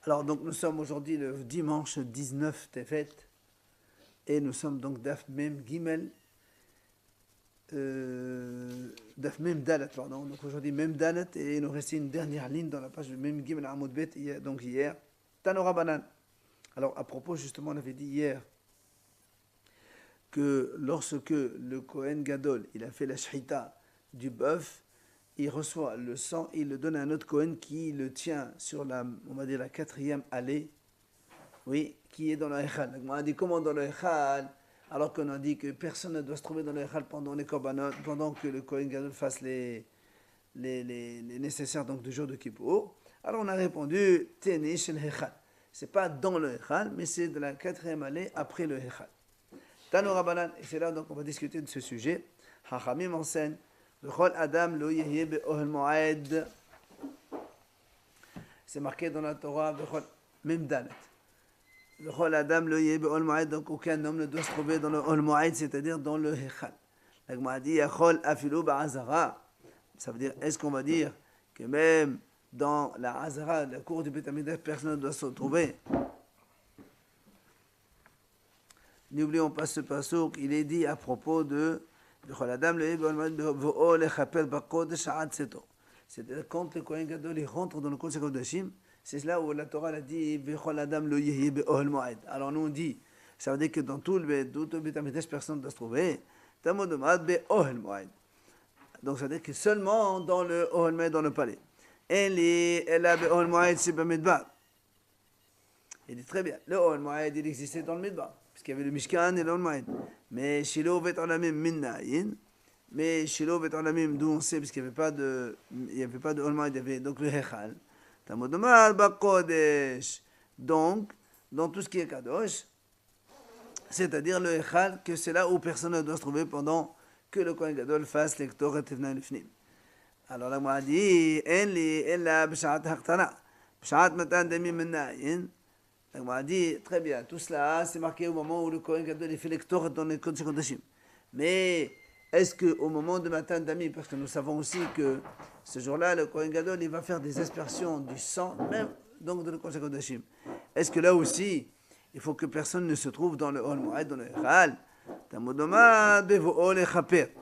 Alors, donc, nous sommes aujourd'hui le dimanche 19 Tefet et nous sommes donc Daf Mem Gimel, Daf Mem Dalet, pardon. Donc, aujourd'hui, Mem Dalet et il nous restait une dernière ligne dans la page de Mem Gimel Amud Bet, donc hier. Tanora Banan. Alors, à propos, justement, on avait dit hier que lorsque le Kohen Gadol, il a fait la shhita du bœuf, il reçoit le sang, il le donne à un autre Kohen qui le tient sur la, on va dire, la quatrième allée, oui, qui est dans le Echal. On a dit comment dans le Echal, alors qu'on a dit que personne ne doit se trouver dans le Echal pendant les korbanot, pendant que le Kohen Gadol fasse les nécessaires donc, du jour de Kippour. Alors on a répondu, Teni shel Echal. C'est pas dans le Echal, mais c'est de la quatrième allée après le Echal. Tano Rabbanan, et c'est là donc on va discuter de ce sujet. Hachamim enseigne, Bechol Adam lo yehye be'ohel mo'ed. C'est marqué dans la Torah, Bechol Mem Dalet. Bechol Adam lo yehye be'ohel mo'ed, donc aucun homme ne doit se trouver dans le Ohel Mo'ed, c'est-à-dire dans le Hechal. La Gemara dit, Yachol afilu ba'azara. Ça veut dire, est-ce qu'on va dire que même dans la Hazara, la cour du Beth Amikdash, personne ne doit se trouver? N'oublions pas ce passouk, il est dit à propos de c'est-à-dire quand le Kohen Gadol il rentre dans le Kodesh HaKodashim, c'est là où la Torah a dit alors nous on dit, ça veut dire que dans tout le Beth Amikdash personne ne doit se trouver. Donc ça veut dire que seulement dans le Ohel Moed, dans le palais. Il dit très bien, le Ohel Moed il existait dans le Midbar, puisqu'il y avait le Mishkan et le Ohel Moed. Mais Shiloh vet olamim minnaïn, mais Shiloh vet olamim, d'où on sait, parce qu'il n'y avait pas de Ohel Moed, il y avait donc le Hechal. Tamod Omar Bakodesh. Donc, dans tout ce qui est Kadosh, c'est-à-dire le Hechal, que c'est là où personne ne doit se trouver pendant que le Kohen Gadol fasse les Ktoret Tevna Lifnim. Alors la Gemara dit, En li ella b'shat haktana, b'shat matan demi minnaïn. La Gemara dit, très bien, tout cela, c'est marqué au moment où le Kohen Gadol il fait les Ktoret dans les Kodesh HaKodashim. Mais est-ce qu'au moment de Matan Dami, parce que nous savons aussi que ce jour-là, le Kohen Gadol il va faire des aspersions du sang, même donc de le Kodesh HaKodashim. Est-ce que là aussi, il faut que personne ne se trouve dans le Ohel Moed, dans le Echal? Tamodoma bevo'o lechaper.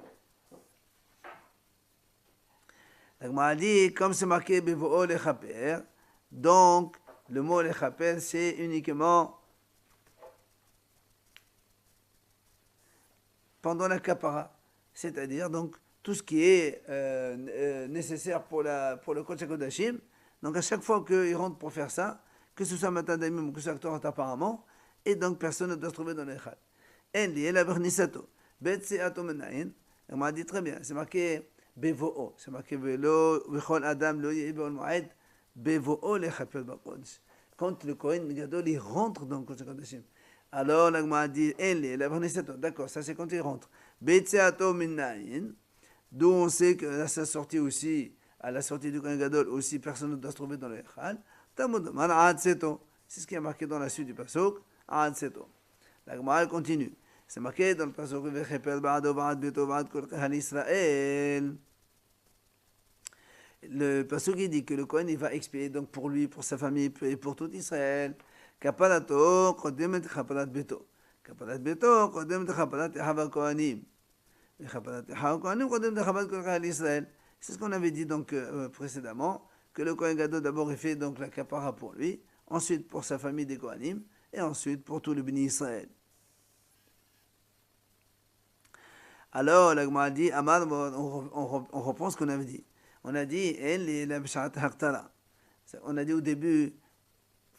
La Gemara dit, comme c'est marqué bevo'o lechaper, donc le mot lechaper c'est uniquement pendant la kapara, c'est-à-dire donc tout ce qui est nécessaire pour le Kodesh HaKodashim. Donc à chaque fois qu'il rentre pour faire ça, que ce soit Matan Damim ou que ce soit Ktoret apparemment, et donc personne ne doit se trouver dans l'Echal. Enli ela bernisato, bet seato menayin. On m'a dit très bien, c'est marqué bevo'o, c'est marqué velo vechol adam lo yeh be'ol moed bevo'o lechaper b'kodesh. Quand le Kohen Gadol il rentre dans le Kodesh HaKodashim, alors la Gemara dit enli ela bernisato, d'accord, ça c'est quand il rentre. Bet seato menayin, d'où on sait que à sa sortie aussi, à la sortie du Kohen Gadol aussi, personne ne doit se trouver dans l'Echal. Tamud man ad seto, c'est ce qui est marqué dans la suite du pasuk, ad seto. La Gemara continue. C'est marqué dans le pasuk Vechepel ba'ado ba'ad beto ba'ad kol kahal Israël. Le pasuk il dit que le Kohen il va expier donc pour lui, pour sa famille et pour tout Israël. Kapalato kodemet chapalat beto. Kapalat beto kodemet chapalat hava kohanim. Chapalat hava kohanim kodemet chapalat kol kahal Israël. C'est ce qu'on avait dit donc précédemment, que le Kohen Gadol d'abord il fait donc la kapara pour lui, ensuite pour sa famille des Kohanim, et ensuite pour tout le béni Israël. Alors, la Gemara dit, Amar, on reprend ce qu'on avait dit. On a dit, on a dit au début,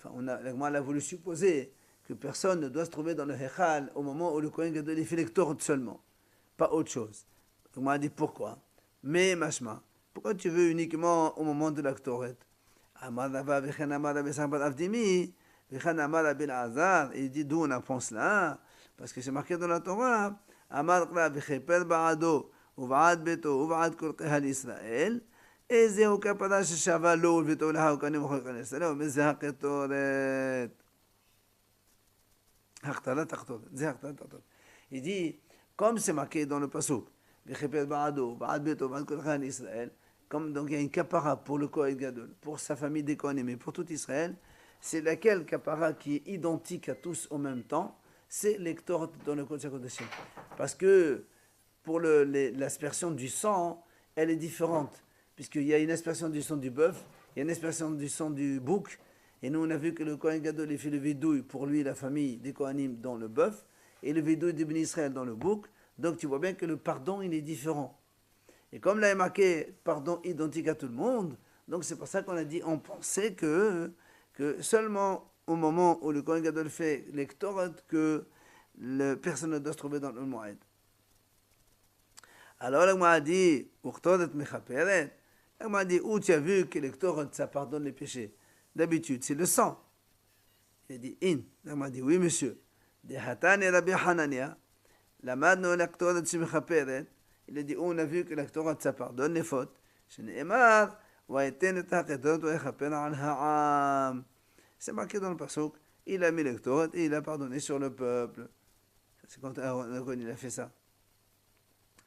la Gemara a voulu supposer que personne ne doit se trouver dans le Hechal au moment où le Kohen Gadol il fait les Ktoret seulement, pas autre chose. La Gemara dit pourquoi? Mais mashma, pourquoi tu veux uniquement au moment de la Ktoret? Amar Rava v'chen Amar Rabbi Sambat Avdimi. Il dit d'où on apprend cela? Parce que c'est marqué dans la Torah. Amar v'chepel ba'ado uv'ad beto uv'ad kol kahal Israël. Ezeu kapara sheshava lo v'to laha ukanim v'chol kahal Israël. Mais c'est haketoret. Haktarat haktoret. C'est haktarat haktoret. Il dit, comme c'est marqué dans le pasuk, v'chepel ba'ado uv'ad beto uv'ad kol kahal Israël. Comme donc il y a une kapara pour le Kohen Gadol, pour sa famille des Kohanim et pour tout Israël. c'est laquelle capara qui est identique à tous en même temps, c'est l'Ektorot dans le Kodesh HaKodashim. Parce que pour l'aspersion du sang, elle est différente. Puisqu'il y a une aspersion du sang du bœuf, il y a une aspersion du sang du bouc, et nous on a vu que le Kohen Gadol il fait le vidouille pour lui, la famille des Kohanim dans le bœuf, et le vidouille de Ben Israël dans le bouc. Donc tu vois bien que le pardon il est différent. Et comme là il est marqué pardon identique à tout le monde, donc c'est pour ça qu'on a dit, on pensait que seulement au moment où le Kohen Gadol fait l'Ektorot, que personne ne doit se trouver dans le Moed. Alors la Gemara dit, Uktoret mechaperet. La Gemara dit, où tu as vu que l'Ektorot ça pardonne les péchés? D'habitude c'est le sang. Il a dit, in. La Gemara dit, oui monsieur. De Hatane Rabbi Hanania, lamadno l'Ektorot mechaperet. Il a dit, on a vu que l'Ektorot ça pardonne les fautes. Shene'emar, wa'eten et ha'ketorot wa'echaper al ha'am. C'est marqué dans le pasuk, il a mis l'Ektorot et il a pardonné sur le peuple. C'est quand Aaron il a fait ça.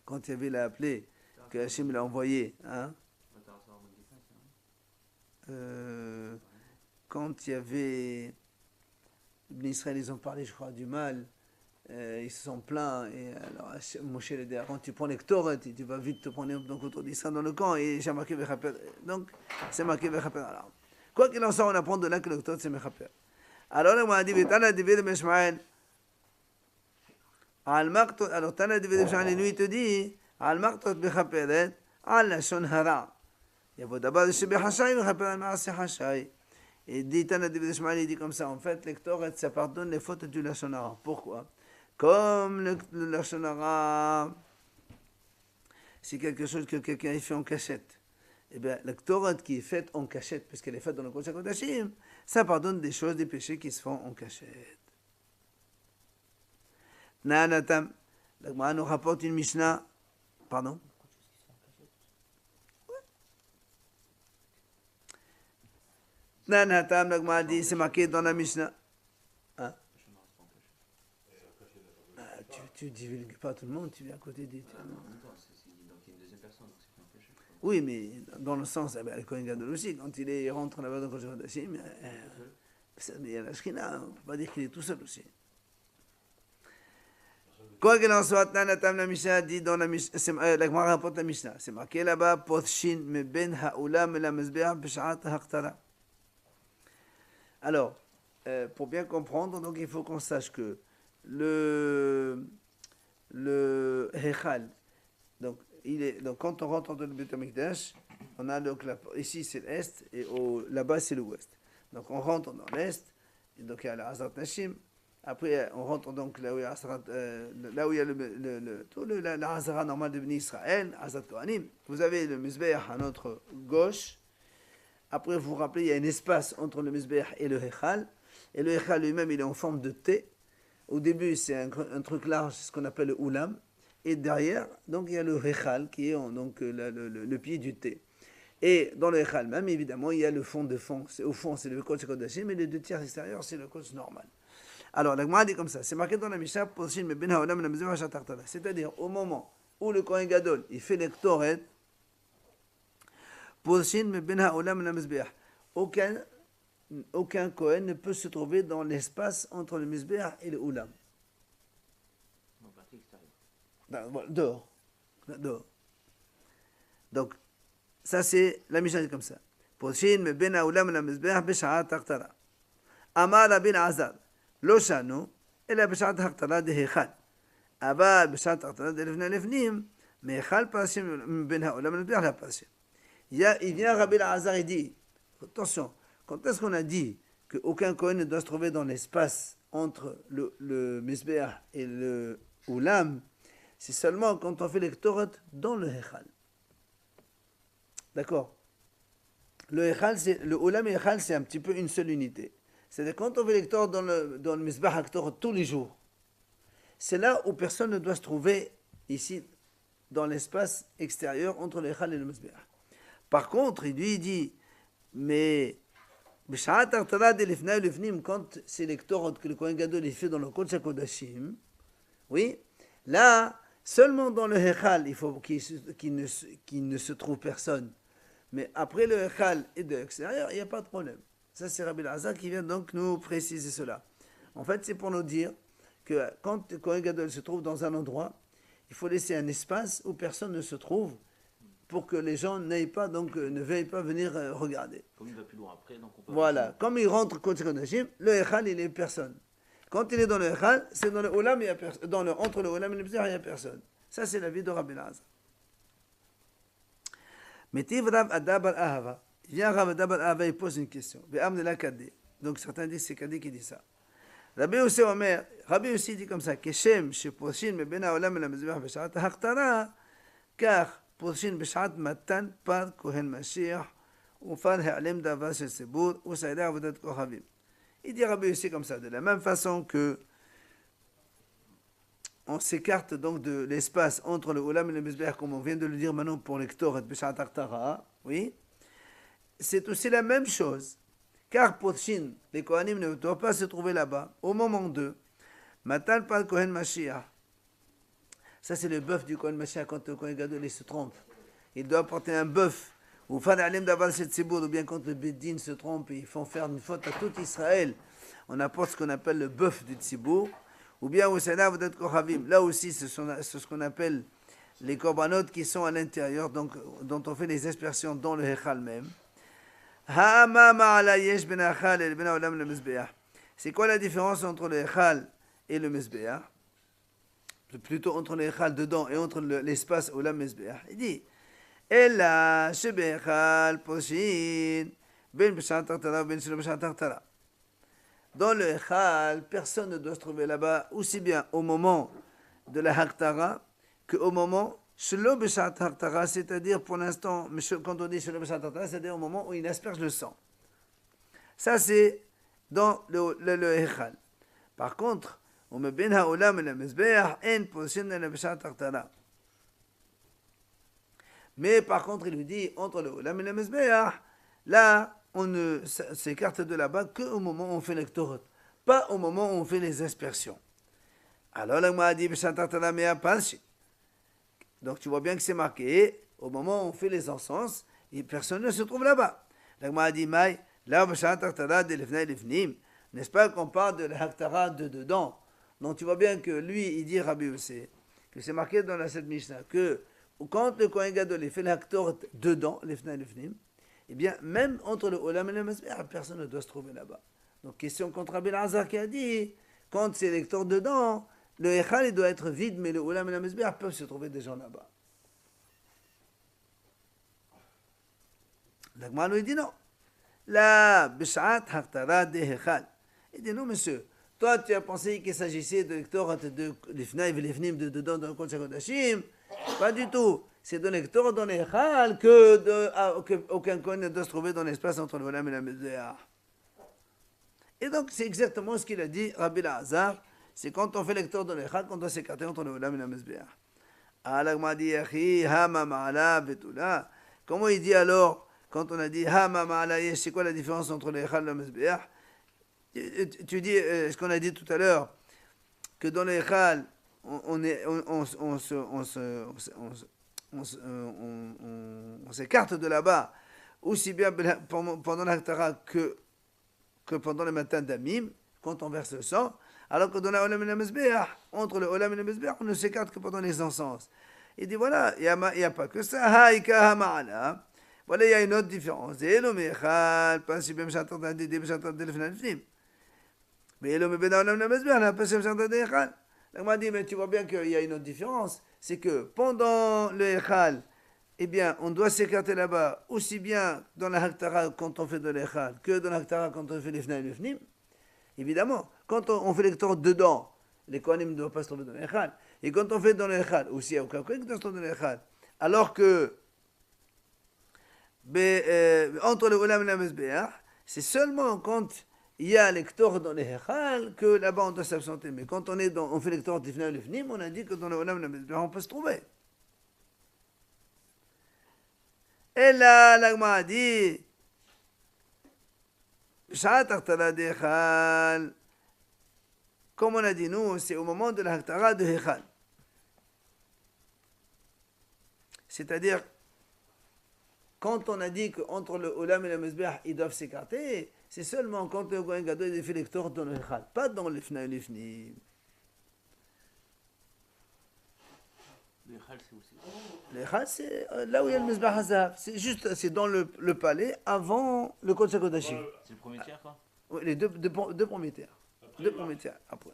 Quand il a appelé, que Hachem l'a envoyé. Hein? Quand il y avait... Les Israël, ils ont parlé, je crois, du mal. Ils se sont plaints. Et alors, Moshe lui dit, quand tu prends l'Ektorot, tu vas vite te prendre donc autour d'Israël dans le camp. Et j'ai marqué Vechaper. Donc, c'est marqué Vechaper. Alors, quoi qu'il en soit, on apprend de là que l'Ektorot, c'est Vechaper. Alors, on a dit, Tana David Meshmael. Alors, Tana David Meshmael, lui, il te dit, Al Maktot Vechaperet, Al Lashon Hara. Il y a d'abord chez Behashai, Vechaper al Maaseh Hashai. Et dit, Tana David Meshmael, il dit comme ça, en fait, l'Ektorot, ça pardonne les fautes du Lashon Hara. Pourquoi? Comme le Lashon Hara, c'est quelque chose que quelqu'un fait en cachette. Eh bien, l'Ektorot qui est faite en cachette, puisqu'elle est faite dans le Kodesh HaKodashim, ça pardonne des choses, des péchés qui se font en cachette. Nanatam, la Gemara nous rapporte une Mishnah. Pardon? Nanatam, la Gemara dit, c'est marqué dans la Mishnah. Hein? Tu divulgues pas tout le monde, tu viens à côté des... Oui, mais dans le sens, le Kohen Gadol aussi, quand il rentre là-bas dans le Kodesh HaKodashim, il y a la Shekhinah, on ne peut pas dire qu'il est tout seul aussi. Quoi qu'il en soit, Nanatam la Mishnah dit dans la Mishnah, la Gemara rapporte la Mishnah, c'est marqué là-bas, Potshin me ben ha'ulam la mezbeah b'sha'at ha'chtara. Alors, pour bien comprendre, donc il faut qu'on sache que le Hechal, donc quand on rentre dans le Beit HaMikdash, on a donc ici c'est l'est et là-bas c'est l'ouest. Donc on rentre dans l'est, et donc il y a la Hazrat Nashim. Après on rentre donc là où il y a la Hazara normale de Bnei Israël, Hazrat Kohanim. Vous avez le Mizbeach à notre gauche. Après vous vous rappelez, il y a un espace entre le Mizbeach et le Hechal. Et le Hechal lui-même il est en forme de T. Au début c'est un truc large, ce qu'on appelle le Oulam. Et derrière, donc, il y a le Hechal, qui est donc, le pied du thé. Et dans le Hechal même, évidemment, il y a le fond de fond. Au fond, c'est le Kodesh HaKodashim, mais les deux tiers extérieurs, c'est le Kodesh normal. Alors, la Gemara dit comme ça, c'est marqué dans la Mishnah, c'est-à-dire, au moment où le Kohen Gadol, il fait l'Ektoret, aucun Kohen ne peut se trouver dans l'espace entre le Mizbeach et le Oulam. Dehors. Donc, ça c'est la Mishnah comme ça. Poshin me ben haolam la mizbeach b'sha'at ha'chtara. Amar Rabbi Azar, lo shanu, ela b'sha'at ha'chtara de hechal. Aba b'sha'at ha'chtara de lefnim, mais hechal pasim ben haolam la mizbeach la pasim. Il vient Rabbi Azar et dit, attention, quand est-ce qu'on a dit qu'aucun Kohen ne doit se trouver dans l'espace entre le mizbeach et le oulam? C'est seulement quand on fait l'Ektorot dans le Hechal. D'accord? Le Oulam et le Hechal, c'est un petit peu une seule unité. C'est-à-dire quand on fait l'Ektorot dans le Mizbah HaKtorot tous les jours, c'est là où personne ne doit se trouver ici, dans l'espace extérieur entre le Hechal et le Mizbah. Par contre, il dit, mais quand c'est l'Ektorot que le Kohen Gadol fait dans le Kodesh HaKodashim, oui, là, seulement dans le Hechal, il faut qu'il ne se trouve personne. Mais après le Hechal et de l'extérieur, il n'y a pas de problème. Ça, c'est Rabbi Elazar qui vient donc nous préciser cela. En fait, c'est pour nous dire que quand le Kohen Gadol se trouve dans un endroit, il faut laisser un espace où personne ne se trouve pour que les gens n'aillent pas, donc ne veuillent pas venir regarder. Comme il va plus loin après, donc on peut... Voilà, comme il rentre Kodesh Kodashim, le Echal, il n'est personne. Quand il est dans le Echal, c'est dans le Olam, il y a entre le Olam et le Mizbeach, il n'y a personne. Ça, c'est la vie de Rabbi Elazar. Metiv Rav Adab al-Ahava. Il vient Rav Adab al-Ahava, il pose une question. Donc certains disent c'est Kadé qui dit ça. Rabbi aussi dit comme ça, Keshem, Sheposhin, Mebena Olam et la Mizbeach, Beshat Hachtara, car Poshin Beshat Matan, Par Kohen Mashiach, Ufar Ha'alem Dava Shel Sebour, Usaïda Avodat Kohavim. Il dit Rabbi aussi comme ça, de la même façon que on s'écarte donc de l'espace entre le Olam et le Mizbeach, comme on vient de le dire maintenant pour le Ktor et Beshat Hachtara, oui, c'est aussi la même chose. Car Poshin, les Kohanim ne doivent pas se trouver là-bas, au moment de Matan Par Kohen Mashiach. Ça, c'est le bœuf du Kohen Mashiach quand le Kohen Gadol se trompe. Il doit apporter un bœuf. Ou bien quand le Bédine se trompe et ils font faire une faute à tout Israël, on apporte ce qu'on appelle le bœuf du Tzibour. Ou bien là aussi, c'est ce qu'on appelle les korbanot qui sont à l'intérieur, donc, dont on fait les aspersions dans le Hechal même. C'est quoi la différence entre le Hechal et le Mizbeach? Plutôt entre le Hechal dedans et entre l'espace ou la Mizbeach. Il dit Ella Shebechal Poshin Ben Beshat Tartara Ben Shelo Beshat Tartara. Dans le Hechal, personne ne doit se trouver là-bas aussi bien au moment de la Haktara qu'au moment Shelo Beshat Tartara, c'est-à-dire pour l'instant, quand on dit Shelo Beshat Tartara, c'est-à-dire au moment où il asperge le sang. Ça, c'est dans le Hechal. Par contre, ومن هؤلاء من المذبح إن positionnent la Beshat Tartara. Mais par contre, il lui dit, entre le Olam et le Mizbeach, là, on ne s'écarte de là-bas qu'au moment où on fait l'Ektorot, pas au moment où on fait les aspersions. Alors, là, m'a dit, Beshat Tartara mea panshi. Donc, tu vois bien que c'est marqué, au moment où on fait les encens, et personne ne se trouve là-bas. Là, m'a dit, Maï, là, Beshat Tartara de l'Ifnei l'Ifnim, n'est-ce pas qu'on parle de la Haktara de dedans? Donc, tu vois bien que lui, il dit, Rabbi aussi, que c'est marqué dans cette Mishnah, que quand le Kohen Gadol fait l'Haktor dedans, l'Ifnei l'Ifnim, eh bien, même entre le Olam et le Mizbeach, personne ne doit se trouver là-bas. Donc, question contre Rabbi Elazar qui a dit, quand c'est l'Haktor dedans, le Echal, il doit être vide, mais le Olam et le Mizbeach peuvent se trouver des gens là-bas. L'Agma lui dit non. La Bishat Haktara de Echal. Il dit non, monsieur. Toi, tu as pensé qu'il s'agissait de l'Haktor de l'Ifnei et l'Ifnim de dedans dans le Kodesh HaKodashim. Pas du tout. C'est dans l'Haktor, dans l'Echal, qu'aucun Kohen ne doit se trouver dans l'espace entre le Olam et le Mizbeach. Et donc, c'est exactement ce qu'il a dit Rabbi Elazar. C'est quand on fait l'Haktor dans l'Echal qu'on doit s'écarter entre le Olam et le Mizbeach. Alagma dit, Hama Ma'ala Betula. Comment il dit alors, quand on a dit Hama Ma'ala Yesh, c'est quoi la différence entre l'Echal et le Mizbeach? Tu dis ce qu'on a dit tout à l'heure, que dans l'Echal, on s'écarte de là-bas, aussi bien pendant l'Haktara que pendant le matin d'Amim, quand on verse le sang, alors que dans le Olam et le Mizbeach, entre le Olam et le Mizbeach, on ne s'écarte que pendant les encens. Il dit voilà, il n'y a pas que ça. Voilà, il y a une autre différence. Mais dit, mais tu vois bien qu'il y a une autre différence. C'est que pendant le Echal, eh bien, on doit s'écarter là-bas, aussi bien dans la Haktara quand on fait de l'Echal, que dans la Haktara quand on fait l'Ifnei et l'Ifnim. Évidemment, quand on fait l'Haktor dedans, les Kohanim ne doivent pas se trouver dans l'Echal. Et quand on fait dans l'Echal, aussi, il y a aucun Kohen qui doit se trouver dans l'Echal. Alors que, entre le Olam et le Mizbeach, c'est seulement quand il y a l'Haktor dans l'Echal que là-bas on doit s'absenter. Mais quand on fait l'Haktor d'Ifnei et l'Ifnim, on a dit que dans le Olam et le Mizbeach, on peut se trouver. Et là, l'Agma a dit, comme on a dit nous, c'est au moment de la Haktara de Hechal. C'est-à-dire, quand on a dit qu'entre le Olam et le Mizbeach, ils doivent s'écarter, c'est seulement quand le Kohen Gadol est fait l'élector dans le Echal, pas dans le Fna et le Fnim. Le Echal, c'est aussi. Le Echal, c'est là où il y a le Mizbeach Hazav. C'est juste, c'est dans le palais avant le Kodesh HaKodashim. C'est le premier tiers, quoi. Oui, les deux premiers tiers. Deux premiers tiers, après.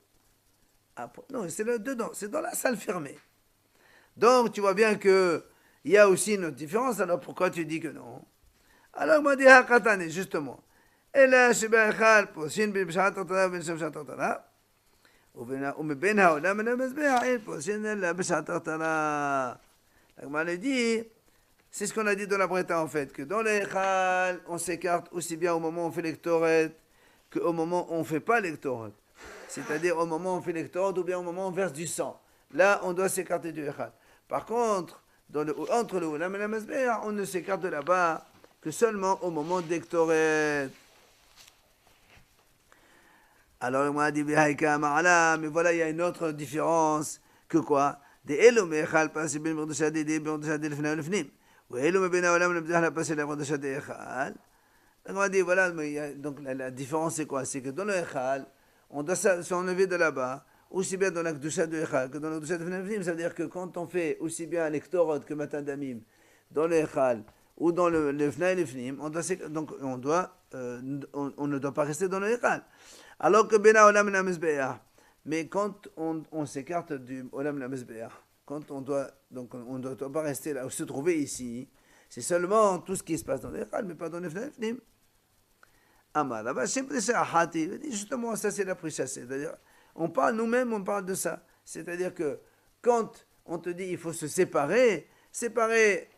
Non, c'est dedans, c'est dans la salle fermée. Donc, tu vois bien qu'il y a aussi une autre différence. Alors, pourquoi tu dis que non? Alors, moi, dis Hakatane, justement. Et là, je vais faire Poshin bin Bishat Tortana, bin Shamshat Tortana. ומבין העולם מן המזבח אין פה שאין בשעת הרתנה. הגמרא dit, c'est ce qu'on a dit dans la Breta en fait, que dans les Echal, on s'écarte aussi bien au moment où on fait l'Ektoret qu'au moment où on ne fait pas l'Ektoret. C'est-à-dire au moment où on fait l'Ektoret ou bien au moment où on verse du sang. Là, on doit s'écarter du Echal. Par contre, entre le Olam et la Mezbeach, on ne s'écarte de là-bas que seulement au moment d'Ektoret. Alors, moi, dit, mais voilà, il y a une autre différence que quoi? Des Elo Mechal passent bien Bordachad et des Bordachad de l'Fna et l'Fnim. Ou Elo Mebena Olam le Bdach la passé la Bordachad de Echal. Donc, on va dire, voilà, donc la différence c'est quoi? C'est que dans le Echal, on doit s'enlever de là-bas, aussi bien dans la Kdusha de Echal que dans la Kdusha de l'Fna et l'Fnim. Ça veut dire que quand on fait aussi bien l'Ektorot que Matan Damim dans le Echal ou dans le Fna et l'Fnim, on ne doit pas rester dans le Echal. Alors que Bena Olam la Mezbeach, mais quand on s'écarte du Olam la Mezbeach, quand on doit pas rester là, ou se trouver ici, c'est seulement tout ce qui se passe dans les Echal, mais pas dans les Fnim. Amar, là-bas, justement, ça c'est la prichasse. C'est-à-dire, on parle de ça. C'est-à-dire que quand on te dit il faut se séparer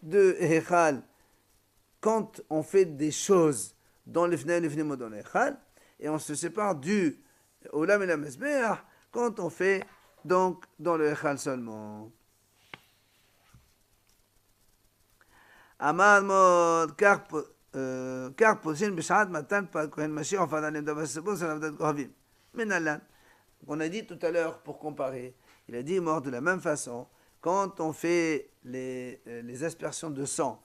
de Echal, quand on fait des choses dans les Fnim ou dans les Echal, et on se sépare du Olam et la Mezbeach quand on fait donc dans le Echal seulement. Amar mod car poshin b'shat matan pa kohen mashiach en fadalim davar sebo c'est l'avdat kohavim. Menalan. On a dit tout à l'heure pour comparer. Il a dit mort de la même façon quand on fait les aspersions de sang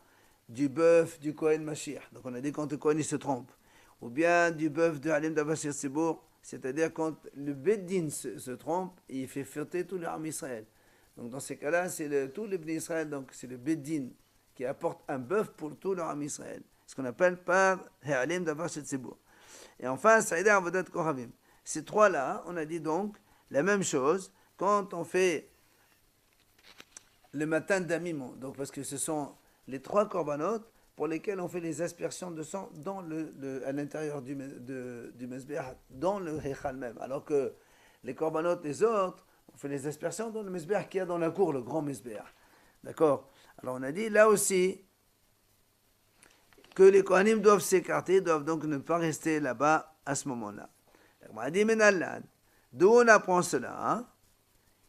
du bœuf du kohen mashiach. Donc on a dit quand le kohen il se trompe. Ou bien du bœuf de Halim Davashir Sibour, c'est-à-dire quand le Beddin se trompe, il fait furter tout l'armée Israël. Donc dans ces cas-là, c'est tout le Bnei Israël, donc c'est le Beddin qui apporte un bœuf pour tout l'armée Israël. Ce qu'on appelle par Halim Davashir Sibour. Et enfin, Saïda Avodat Kohavim. Ces trois-là, on a dit donc la même chose quand on fait le matin d'Amimon, donc parce que ce sont les trois korbanot pour lesquels on fait les aspersions de sang à l'intérieur du Mezbeach, dans le Echal même. Alors que les korbanot, les autres, on fait les aspersions dans le Mezbeach qu'il y a dans la cour, le grand Mezbeach. D'accord? Alors on a dit là aussi que les Kohanim doivent s'écarter, doivent donc ne pas rester là-bas à ce moment-là. On a dit Menalad, d'où on apprend cela? Hein?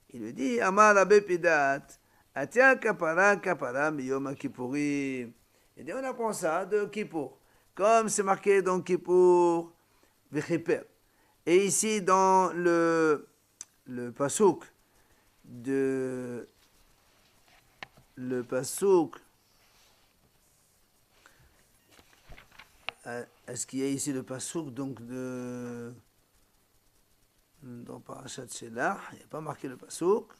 Il lui dit Amar Rabbe Pidat, Atia kapara miyom Kippourim. Et on apprend ça de Kippour. Comme c'est marqué dans Kippour, Vechiper. Et ici, dans le pasouk est-ce qu'il y a ici le pasouk donc dans Parashat Shelach, il n'y a pas marqué le pasouk.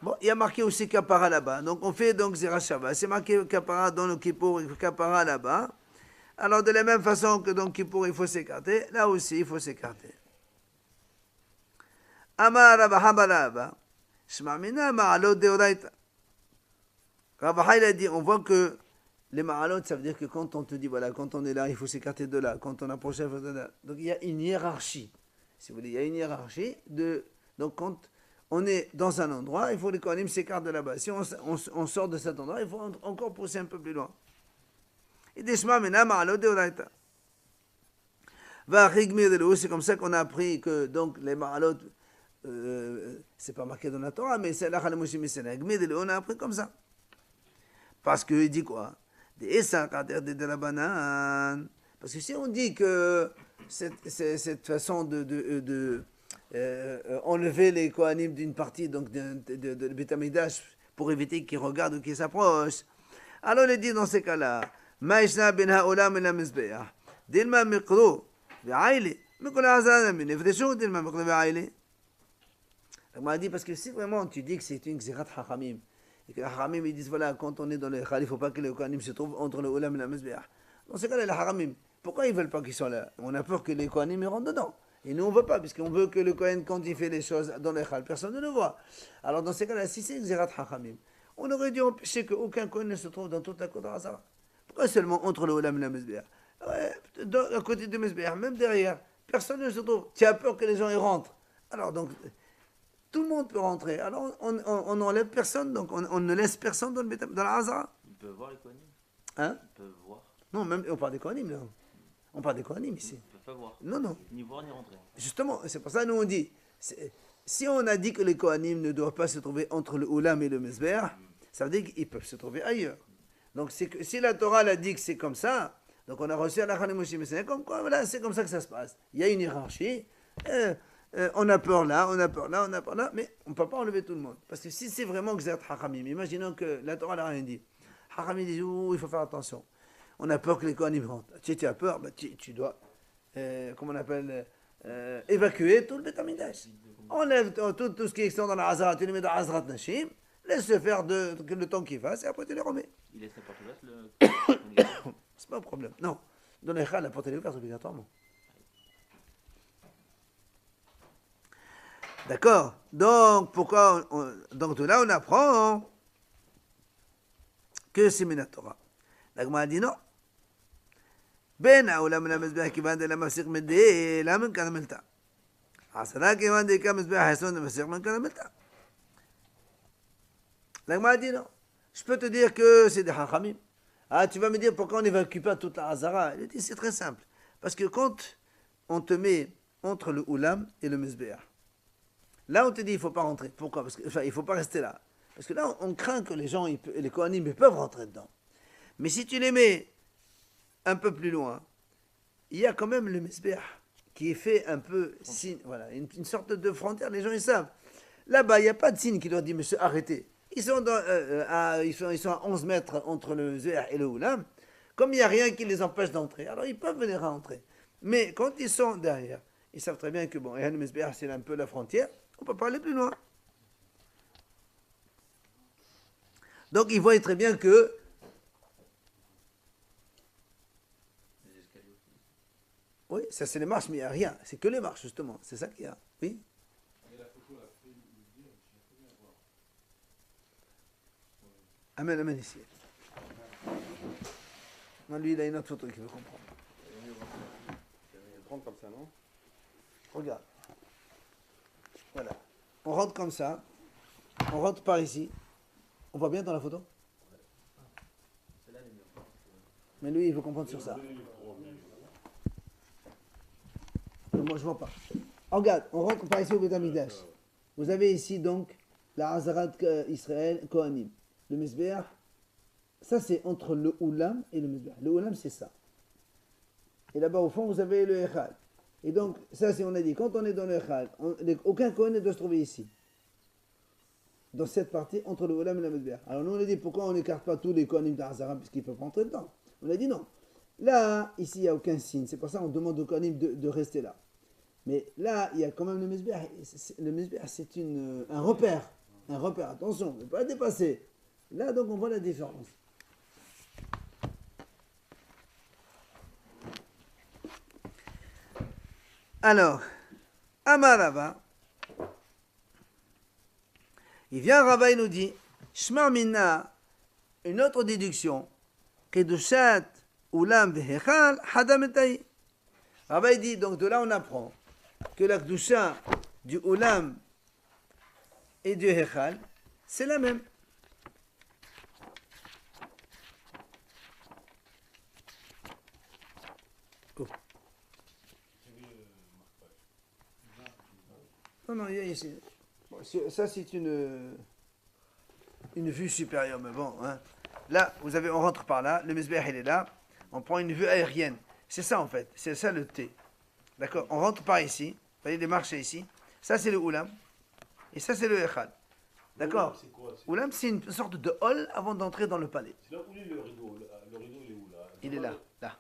Bon, il y a marqué aussi Kapara là-bas. Donc on fait donc Zera Shabbat. C'est marqué Kapara dans le Kippour et Kapara là-bas. Alors de la même façon que dans Kippour il faut s'écarter, là aussi il faut s'écarter. Amar Rabaha Baraba. Shmamina Ma'alot Deoraita. Rabaha il a dit, on voit que les Ma'alot, ça veut dire que quand on te dit, voilà, quand on est là, il faut s'écarter de là. Quand on approche, il faut de là. Donc il y a une hiérarchie. Si vous voulez, il y a une hiérarchie de. Donc quand on est dans un endroit, il faut que les Kohanim s'écartent de là-bas. Si on sort de cet endroit, il faut encore pousser un peu plus loin. Et Deshma Mena Ma'alot Deoraita. Va Rigmir de l'eau, c'est comme ça qu'on a appris que donc les Ma'alot, c'est pas marqué dans la Torah, mais c'est la Khalamouchi Messena. Rigmir de l'eau, on a appris comme ça. Parce qu'il dit quoi? Parce que si on dit que cette façon enlever les Kohanim d'une partie donc de Beth Amikdash pour éviter qu'ils regardent ou qu'ils s'approchent. Alors il dit dans ces cas-là, Ma'ishna ben ha'olam el ha-mizbeach, dilma miqru ve'aili, mikol ha'azana min nefdeshu dilma miqru ve'aili. On m'a dit, parce que si vraiment tu dis que c'est une Gzirat Hachamim, et que les Hachamim ils disent, voilà, quand on est dans le Echal, il ne faut pas que les Kohanim se trouvent entre le Olam et la Mizbeach. Dans ces cas-là, les Hachamim, pourquoi ils ne veulent pas qu'ils soient là? On a peur que les Kohanim ils rentrent dedans. Et nous, on ne veut pas, puisqu'on veut que le Kohen, quand il fait les choses dans l'Echal, personne ne le voit. Alors dans ces cas-là, si c'est une Gzirat Hachamim, on aurait dû empêcher qu'aucun Kohen ne se trouve dans toute la côte de Hazara. Pourquoi seulement entre le Olam et la Mizbeach? À côté de Mizbeach, même derrière, personne ne se trouve. Tu as peur que les gens y rentrent. Alors donc, tout le monde peut rentrer. Alors on n'enlève personne, donc on ne laisse personne dans la Hazara. Ils peuvent voir les Kohanim. Hein? Ils peuvent voir. Non, même on parle des Kohanim là. On parle des Kohanim ici. Ils ne peuvent pas voir. Non, non. Ni voir ni rentrer. Justement, c'est pour ça que nous on dit, si on a dit que les Kohanim ne doivent pas se trouver entre le Oulam et le Mizbeach, ça veut dire qu'ils peuvent se trouver ailleurs. Donc c'est que, si la Torah l'a dit que c'est comme ça, donc on a reçu à la Moshe Messiah, comme quoi, voilà, c'est comme ça que ça se passe. Il y a une hiérarchie, on a peur là, on a peur là, on a peur là, mais on ne peut pas enlever tout le monde. Parce que si c'est vraiment Gzat Hachamim, imaginons que la Torah n'a rien dit. Hachamim dit, il faut faire attention. On a peur que les Kohanim rentrent. Tu as peur, bah, tu dois, comment on appelle, évacuer tout le Beth Amikdash. Enlève tout ce qui est dans la Hazara, tu les mets dans la Hazrat Nashim, laisse-le faire le temps qu'il fasse et après tu les remets. Il laisse la porte ouverte, le. C'est pas un problème. Non. Dans les Echal, la porte est ouverte obligatoirement. D'accord. Donc, pourquoi donc de là, on apprend que c'est Minatora. La Gemara dit non. Ben Aoulam la Mizbeach kivan de la Masik Medé, la Menkan Melta. Asara kivan de la Mizbeach Hasson de Masik Menkan Melta. La Gemara dit non. Je peux te dire que c'est des Hachamim. Ah, tu vas me dire pourquoi on n'évacue pas toute la Hazara. Il dit c'est très simple. Parce que quand on te met entre le Oulam et le Mizbeach, là on te dit il ne faut pas rentrer. Pourquoi? Parce que, enfin, il ne faut pas rester là. Parce que là on craint que les gens, les Kohanim, ils peuvent rentrer dedans. Mais si tu les mets un peu plus loin, il y a quand même le Mizbeach qui est fait un peu signe, voilà, une sorte de frontière, les gens ils savent. Là-bas, il n'y a pas de signe qui leur dit monsieur arrêtez. Ils sont à 11 mètres entre le Mizbeach et le Oulam. Comme il n'y a rien qui les empêche d'entrer, alors ils peuvent venir rentrer. Mais quand ils sont derrière, ils savent très bien que bon, le Mizbeach c'est un peu la frontière, on ne peut pas aller plus loin. Donc ils voient très bien que oui, ça c'est les marches, mais il n'y a rien. C'est que les marches, justement. C'est ça qu'il y a. Oui. Amène, amène ici. Non, lui, il a une autre photo qu'il veut comprendre. Prendre comme ça, non? Regarde. Voilà. On rentre comme ça. On rentre par ici. On voit bien dans la photo? Mais lui, il veut comprendre sur ça. Moi, je vois pas. Regarde, on rentre par ici au Beth Amikdash. Vous avez ici donc la Hazarat Israël Kohanim. Le Mizbeach, ça c'est entre le Oulam et le Mizbeach. Le Oulam c'est ça. Et là-bas au fond vous avez le Echal. Et donc ça c'est on a dit, quand on est dans le Echal, aucun Kohen ne doit se trouver ici. Dans cette partie entre le Oulam et le Mizbeach. Alors nous on a dit pourquoi on n'écarte pas tous les Kohanim d'Hazarat puisqu'ils peuvent rentrer dedans. On a dit non. Là, ici il n'y a aucun signe. C'est pour ça qu'on demande aux Kohanim de rester là. Mais là, il y a quand même le Mizbeach. Le Mizbeach, c'est un repère. Un repère, attention, on ne peut pas dépasser. Là, donc, on voit la différence. Alors, Amarava, il vient, Rava, il nous dit, Shmar Minna, une autre déduction, Kedushat, Ulam, Vehechal, Hadam Etaï. Rava, il dit, donc de là, on apprend que la Kedusha du Ulam et du Hechal, c'est la même. Oh. Non, il y a ici. Bon, ça, c'est une vue supérieure, mais bon. Hein. Là, on rentre par là, le Mizbeach, il est là, on prend une vue aérienne. C'est ça, en fait, c'est ça le T. D'accord? On rentre par ici, vous voyez les marches ici. Ça, c'est le Oulam. Et ça, c'est le Echal. D'accord. C'est quoi? Oulam, c'est une sorte de hall avant d'entrer dans le palais. C'est là où est le rideau. Le rideau, il est où là? Il est là, là.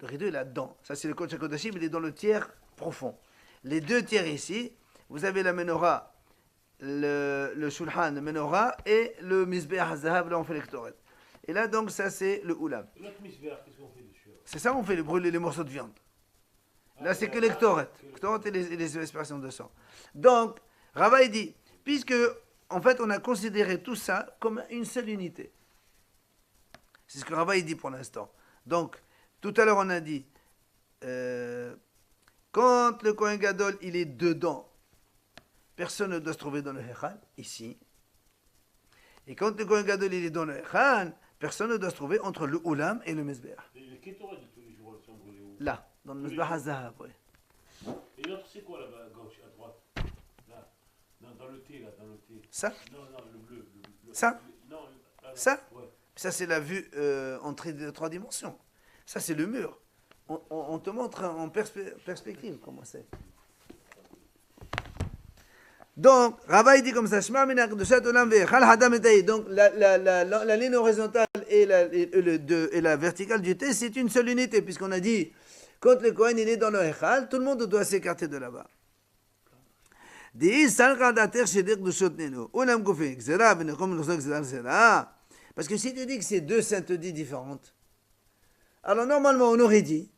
Le rideau est là-dedans. Ça, c'est le Kodesh HaKodashim, il est dans le tiers profond. Les deux tiers ici, vous avez la menorah, le shulhan, le menorah et le misbeach hazahav, là on fait les ktoret. Et là, donc, ça, c'est le Oulam. Et l'autre misbéach, qu'est-ce qu'on fait dessus? C'est ça, on fait brûler les morceaux de viande. Là, c'est que les ktoret. Ktoret et les expressions de sang. Donc, Rava il dit, puisque, en fait, on a considéré tout ça comme une seule unité. C'est ce que Rava il dit pour l'instant. Donc, tout à l'heure, on a dit, quand le Kohen Gadol, il est dedans, personne ne doit se trouver dans le Hechal, ici. Et quand le Kohen Gadol, il est dans le Hechal, personne ne doit se trouver entre le Oulam et le Mizbeach. Et les kétorets de tous les jours, elles sont brûlées où? Là, dans le Mizbeach HaZahav, oui. Et l'autre, c'est quoi là-bas, à gauche, à droite? Là. Non, dans le thé, là, dans le thé. Ça, Non, non, le bleu. Ça? Non, là, là. Ça? Ouais. ça c'est la vue en 3 dimensions. Ça, c'est le mur. On te montre en perspective comment c'est. Donc, Rava il dit comme ça, Shema minak de Shat Olam ve'echal hadam etay. Donc, la ligne horizontale et la verticale du thé, c'est une seule unité, puisqu'on a dit, quand le Kohen il est dans le Echal, tout le monde doit s'écarter de là-bas. Parce que si tu dis que c'est deux saintetés différentes, alors normalement on aurait dit,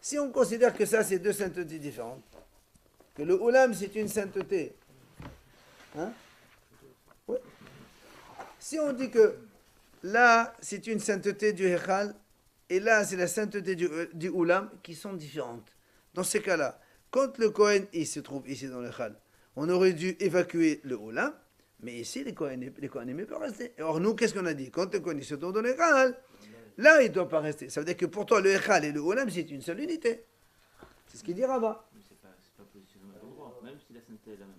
si on considère que ça c'est deux saintetés différentes, que le Oulam c'est une sainteté, hein? Oui. Si on dit que là c'est une sainteté du Hechal, et là c'est la sainteté du Oulam qui sont différentes. Dans ces cas-là, quand le Kohen il se trouve ici dans le Hechal, on aurait dû évacuer le Oulam, mais ici les Kohanim ne peuvent rester. Or nous, qu'est-ce qu'on a dit? Quand le Kohen se trouve dans le Hechal, là il ne doit pas rester. Ça veut dire que pour toi le Hechal et le Oulam c'est une seule unité. C'est ce qu'il dit Rava. Mais c'est pas positionné au même endroit, même si la sainteté est la même.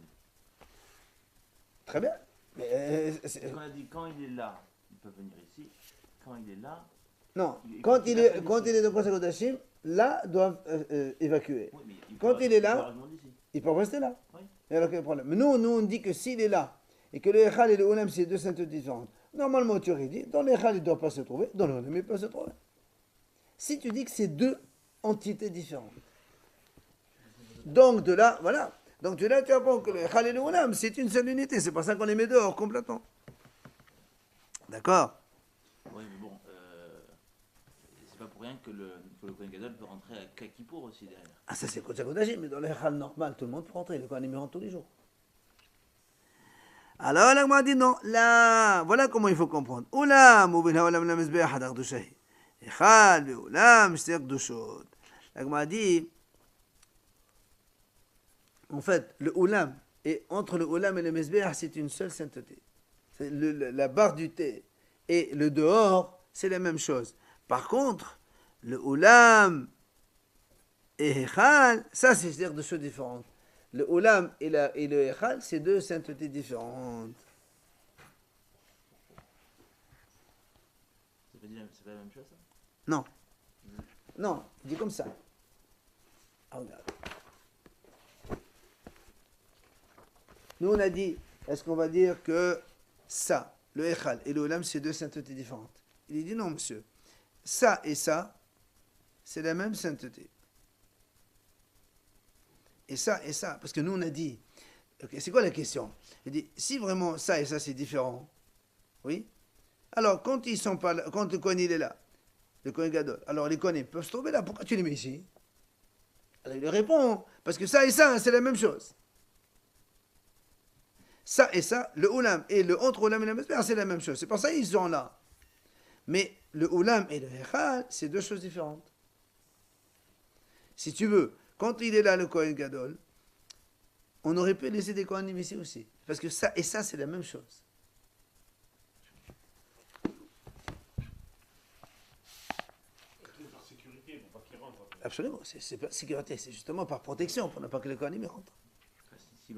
Très bien. Mais, Parce qu'on a dit, quand il est là, il peut venir ici. Quand il est là, non, quand il est dans le Kodesh HaKodashim, là doivent évacuer. oui, mais Quand il est là, peut rejoindre ici. ils peuvent rester là. Oui. Et alors quel est le problème? Mais nous, on dit que s'il est là, et que le Echal et le Oulam, c'est deux saintetés différentes, normalement tu aurais dit, dans le Echal, il ne doit pas se trouver, dans le Oulam, il ne peut pas se trouver. Si tu dis que c'est deux entités différentes, donc de là, voilà. Donc de là, tu apprends que le Echal et le Oulam, c'est une seule unité. C'est pour ça qu'on les met dehors complètement. D'accord? Oui, mais bon, c'est pas pour rien que le Kohen Gadol peut rentrer à Kakipour aussi derrière. Ah, ça c'est Kodesh HaKodashim, mais dans le Echal normal, tout le monde peut rentrer. Le Kohen, il rentre tous les jours. Alors, la Gemara dit non. Là, voilà comment il faut comprendre. Oulam, ou bin haolam la mizbeach hadar dushahi. Echal, ve oulam, shter dushot. La Gemara dit, en fait, le oulam, et entre le oulam et le mizbeach, c'est une seule sainteté. La barre du thé et le dehors, c'est la même chose. Par contre, le oulam et echal, ça c'est dire deux choses différentes. Le Oulam et le Echal, c'est deux saintetés différentes. C'est pas la même chose, ça? Non. Non, dis comme ça. Ah, regarde. Nous, on a dit, est-ce qu'on va dire que ça, le Echal et le Oulam, c'est deux saintetés différentes? Il dit non, monsieur. Ça et ça, c'est la même sainteté. Et ça, parce que nous on a dit, okay, c'est quoi la question? Il dit, si vraiment ça et ça c'est différent, oui, alors quand ils sont pas là, quand le Kohen il est là, le Kohen Gadol, alors les Kohanim peuvent se trouver là, pourquoi tu les mets ici? Alors il lui répond, parce que ça et ça c'est la même chose. Ça et ça, le Oulam et le entre Oulam et le Mizbeach, c'est la même chose, c'est pour ça qu'ils sont là. Mais le Oulam et le Echal, c'est deux choses différentes. Si tu veux, quand il est là, le Kohen Gadol, on aurait pu laisser des Kohanim ici aussi. Parce que ça et ça, c'est la même chose. Par sécurité, pour pas qu'ils rentrent. Absolument, c'est pas sécurité, c'est justement par protection, pour ne pas que les Kohanim rentrent. S'ils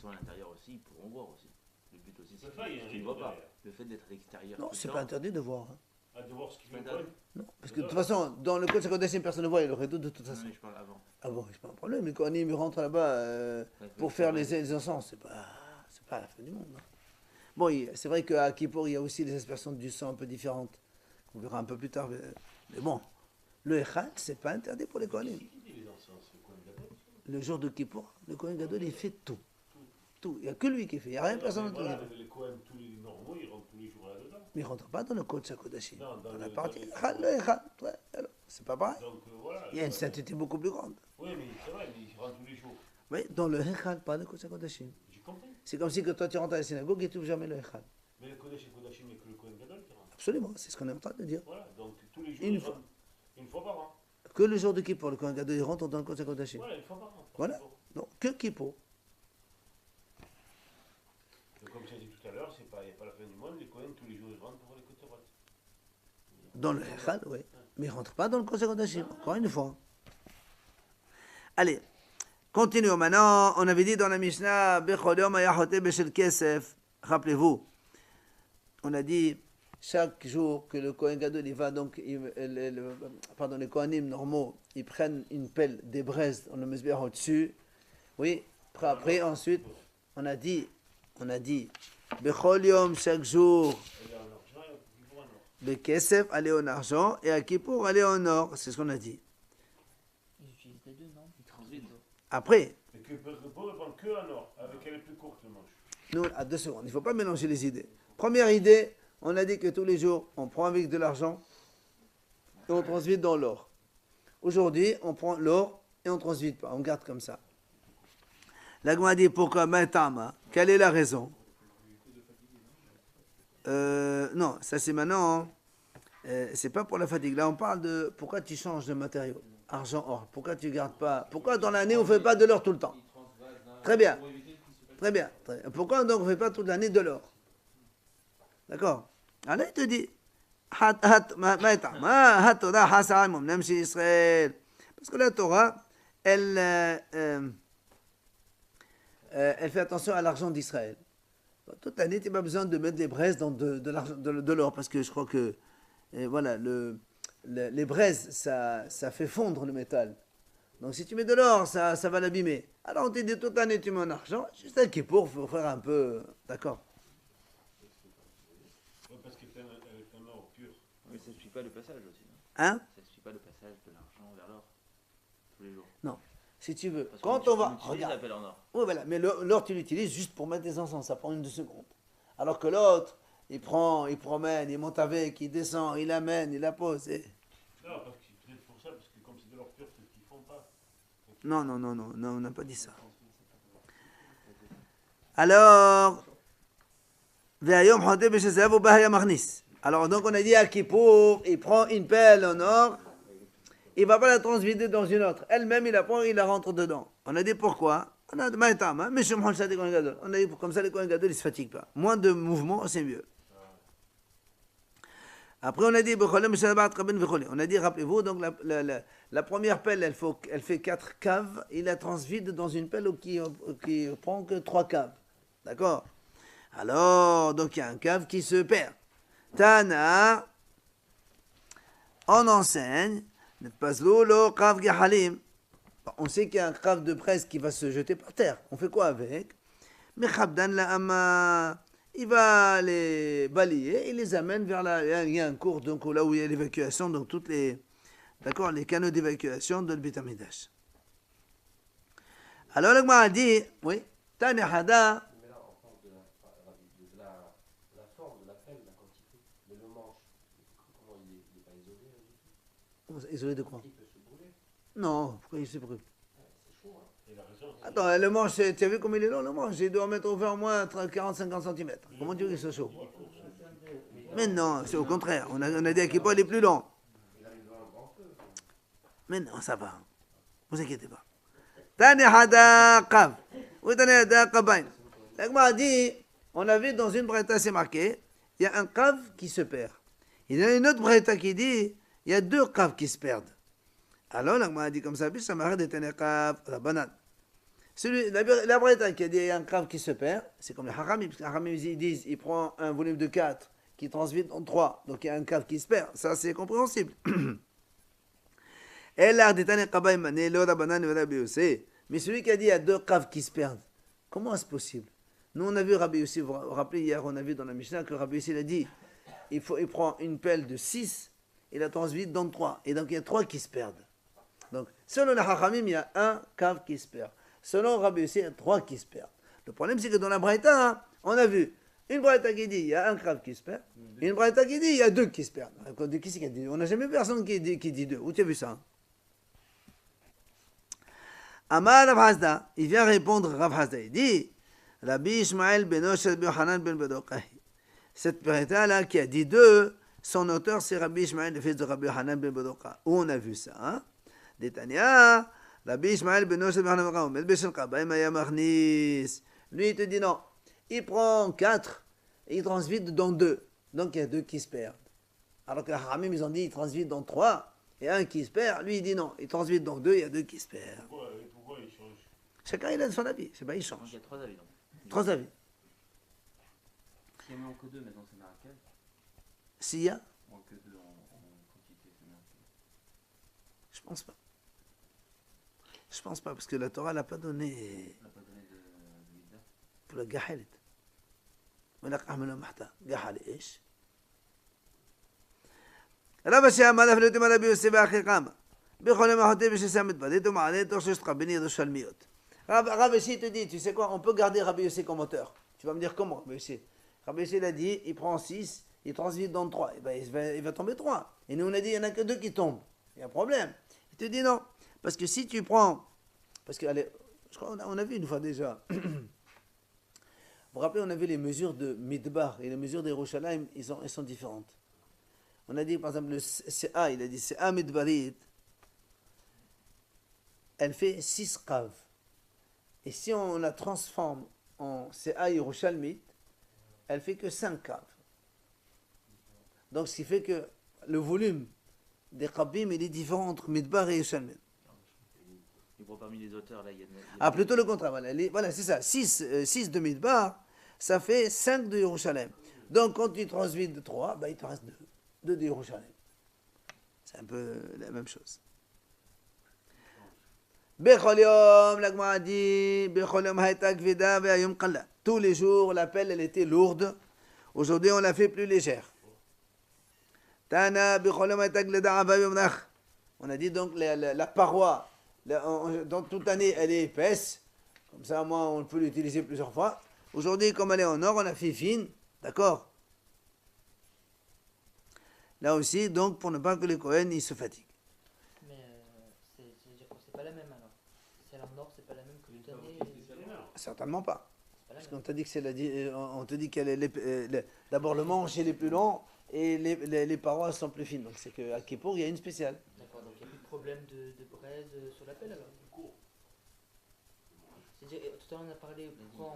sont à l'intérieur aussi, ils pourront voir aussi. Le but aussi, c'est Ça, il y a un qu'ils ne rideau voient pas. derrière. Le fait d'être à l'extérieur. Non, tout le c'est temps, pas interdit de voir. Hein. Ah, de voir ce qu'il fait le Interdit. Kohen. Non, parce que de toute façon, dans le Kodesh HaKodashim, personne ne voit, il y a le rideau de toute Non, façon. mais je parle avant. Ah bon, c'est pas un problème. Les Kohanim ils rentrent là-bas pour faire les encens. C'est pas la fin du monde. Hein. Bon, c'est vrai qu'à Kippour, il y a aussi des aspersions du sang un peu différentes. On verra un peu plus tard. Mais bon, le Echad, c'est pas interdit pour les Kohanim. C'est qui dit les encens? Le Kohen Gadol? Le jour de Kippour, le Kohen Gadol, il fait tout. Tout. Il n'y a que lui qui fait. Il n'y a rien, personne d'autre qui Voilà, fait. les Kohen, tous les normaux, ils rentrent tous les jours là-dedans. Mais il ne rentre pas dans le Kodesh HaKodashim. Non, Dans la le- partie dans le- Echad, le Echad. Ouais, alors, c'est pas pareil. Donc voilà. Il y a une sainteté beaucoup plus grande. Oui, mais c'est vrai, mais ils rentrent tous les jours. Oui, dans le Echad, pas le Kodesh HaKodashim. J'ai compris. C'est comme si que toi tu rentres à la synagogue et tu n'ouvres jamais le Echad. Mais le Kodesh et Kodashim, il n'y a que le Kohen Gadol qui rentre. Absolument, c'est ce qu'on est en train de dire. Voilà, donc tous les jours, Une ils fois. rentrent une fois par an. Que le jour de Kippour, le Kohen Gadol, il rentre dans le Kodesh HaKodashim. Voilà, une fois par an. Voilà. Non, que Kippour. Donc, comme j'ai dit tout à l'heure, il n'y a pas la fin du monde, les Kohen, tous les jours, ils rentrent pour les Kotorot. Dans le Echad, oui. Mais il ne rentre pas dans le Kodesh HaKodashim, encore une fois. Allez, continuons maintenant. On avait dit dans la Mishnah, Bechol yom ayachote beshel kesef. Rappelez-vous, on a dit chaque jour que le Kohen Gadol, il va donc, les Kohanim normaux, ils prennent une pelle des braises, on le met bien au-dessus. Oui, après, ensuite, on a dit, Bechol yom, chaque jour, Elle est en argent et Kippour en or. le kesef, aller en argent, et à Kippour, aller en or. C'est ce qu'on a dit. Ils utilisent les deux, non? Il transvide. Après, Et Kippour répond que en or, avec elle est plus courte, le manche. nous, à 2 secondes, il ne faut pas mélanger les idées. Première idée, on a dit que tous les jours, on prend avec de l'argent et on transvite dans l'or. Aujourd'hui, on prend l'or et on ne transvite pas, on garde comme ça. L'Agma dit pourquoi Maïtama? Quelle est la raison? Non, ça c'est maintenant. C'est pas pour la fatigue. Là, on parle de pourquoi tu changes de matériau. Argent, or. Pourquoi tu gardes pas? Pourquoi dans l'année on ne fait pas de l'or tout le temps? Très bien. Très bien. Pourquoi donc on ne fait pas toute l'année de l'or? D'accord? Alors il te dit, parce que la Torah, elle fait attention à l'argent d'Israël. Toute l'année, tu n'as pas besoin de mettre des braises dans de l'or, parce que je crois que voilà, les braises, ça fait fondre le métal. Donc si tu mets de l'or, ça va l'abîmer. Alors on te dit toute l'année, tu mets en argent, juste un Kippour, il faut faire un peu... D'accord? Ouais, parce qu'elle est un or pur. Mais ça ne suit pas le passage aussi. Hein? Ça ne suit pas le passage de l'argent vers l'or tous les jours. Non. Si tu veux, Parce quand qu'on on va... utilise Regarde. la pelle en or. Oui, voilà, mais l'or, tu l'utilises juste pour mettre des encens, ça prend 1-2 secondes. Alors que l'autre, il prend, il promène, il monte avec, il descend, il amène, il la pose. Non, parce que peut-être pour ça, parce que comme c'est de l'or pur, c'est ce qu'ils font pas. Non, on n'a pas dit ça. Alors, alors donc on a dit à Kippour, il prend une pelle en or, il ne va pas la transvider dans une autre. Elle-même, il la prend, il la rentre dedans. On a dit pourquoi? On a dit, on a dit comme ça les Kohen Gadol, ils ne se fatiguent pas. Moins de mouvement, c'est mieux. Après, on a dit, on a dit, rappelez-vous, donc la première pelle, elle fait 4 caves, il la transvide dans une pelle qui prend que 3 caves. D'accord? Alors, donc il y a un cave qui se perd. Tana, on enseigne, on sait qu'il y a un cave de presse qui va se jeter par terre. On fait quoi avec? Il va les balayer et les amène vers il y a un cours donc là où il y a l'évacuation, donc toutes les canaux d'évacuation de Beit Hamidrash. Alors le Gemara a dit, oui, Tane Hada. Mais là, on parle de la forme de la pelle, la quantité. Mais le manche, comment il n'est pas isolé du tout? Isolé de quoi? Il peut se brûler. Non, pourquoi il se brûle? C'est chaud, hein? Il a raison. Attends, le manche, tu as vu comme il est long, le manche? Il doit mettre au moins 40-50 cm. Comment tu veux qu'il soit chaud? Mais non, c'est au contraire. On a dit à Kippour, il est plus long. Mais non, ça va. Ne vous inquiétez pas. Tani hada qav. Oui, tani hada qabain. L'Agma a dit, on a vu dans une braïta, c'est marqué, il y a un qav qui se perd. Il y a une autre braïta qui dit, il y a 2 qavs qui se perdent. Alors l'Agma a dit comme ça, puis ça m'arrête de tenir qav, la banane. La braïta qui a dit, il y a un qav qui se perd, c'est comme les haramim, parce que les haramim ils disent, il prend un volume de 4 qui transvite en 3, donc il y a un qav qui se perd. Ça, c'est compréhensible. Mais celui qui a dit il y a 2 caves qui se perdent, comment est-ce possible? Nous on a vu Rabbi Yossi, vous vous rappelez hier, on a vu dans la Mishnah que Rabbi Yossi il a dit il prend une pelle de 6 et la transvide dans 3. Et donc il y a 3 qui se perdent. Donc selon les Hachamim, il y a 1 cave qui se perd. Selon Rabbi Yossi, il y a 3 qui se perdent. Le problème c'est que dans la Braïta, hein, on a vu une Braïta qui dit il y a 1 cave qui se perd, et une Braïta qui dit il y a 2 qui se perdent. Qui c'est qui a dit? On n'a jamais vu personne qui dit 2. Où tu as vu ça? Hein? Amar Rav Hasda, il vient répondre Rav Hasda, il dit Rabbi Ishmael ben Oshel ben Hanan ben Bedokahi. Cette Braïta là qui a dit 2, son auteur c'est Rabbi Ishmael, le fils de Rabbi Hanan ben Bedokahi. Où on a vu ça? Hein? Détania, Rabbi Ishmael ben Oshel ben Hanan ben Bedokahi, Beshel Kabaim Ayamarnis. Lui il te dit non, il prend 4 et il transvide dans 2. Donc il y a 2 qui se perdent. Alors que les Haramim ils ont dit il transvide dans 3 et 1 qui se perd. Lui il dit non, il transvide dans 2, il y a 2 qui se perdent. Pourquoi il change? Chacun il a son avis, c'est pas il Donc change. il y a 3 avis. Donc. 3 avis. S'il y en a que 2, maintenant c'est Marakel. S'il y a, Ou que 2 en quantité, c'est Marakel. je pense pas. Je pense pas parce que la Torah l'a pas donné On n'a pas donné de Mida. pour la gahalit. ولك أحمل محتا جحل إيش رب الشام مالف لتم ربي يوسف أخي قام بخل ما حطي بش سامت بديتو معلي توشش تقبلني يدوش الميوت Rabbi Yossi te dit, tu sais quoi, on peut garder Rabbi Yossi comme auteur. Tu vas me dire comment, Rabbi Yossi? Rabbi Yossi il a dit, il prend 6, il transvite dans 3. Et ben, il va tomber 3. Et nous on a dit, il n'y en a que 2 qui tombent. Il y a un problème. Il te dit non. Parce que si tu prends... Parce que, allez, je crois on a vu une fois déjà. Vous vous rappelez, on a vu les mesures de Midbar et les mesures d'Yerushalayim, elles sont différentes. On a dit, par exemple, le CA, il a dit CA Midbarit, elle fait 6 caves. Et si on la transforme en CA Yerushalmit, elle fait que 5 caves. Donc, ce qui fait que le volume des Kabim, il est différent entre Midbar et Yerushalmit. Et pour parmi les auteurs, là, il y a. Ah, plutôt le contraire. Voilà, c'est ça. 6 de Midbar, ça fait 5 de Yerushalayim. Donc, quand tu transvides de 3, bah, il te reste 2 de Yerushalayim. C'est un peu la même chose. Bechol yom, la Gemara dit, Bechol yom hayta kvida ve'ayom qalla. Tous les jours, la pelle, elle était lourde. Aujourd'hui, on la fait plus légère. Tana, Bechol yom hayta gleda ve'ayom nach. On a dit donc la paroi, dans toute année, elle est épaisse. Comme ça, moi, on peut l'utiliser plusieurs fois. Aujourd'hui, comme elle est en or, on a fait fine. D'accord? Là aussi, donc, pour ne pas que les Kohen, ils se fatiguent. Mais c'est-à-dire que c'est pas la même alors. Si elle est en or, c'est pas la même que toute année. Certainement pas. C'est pas la Parce même. qu'on t'a dit que on te dit qu'elle est d'abord le manche il est plus long et les parois sont plus fines. Donc c'est qu'à Kippour, il y a une spéciale. D'accord, donc il n'y a plus de problème de braise sur la pelle alors. C'est-à-dire, tout à l'heure on a parlé pourquoi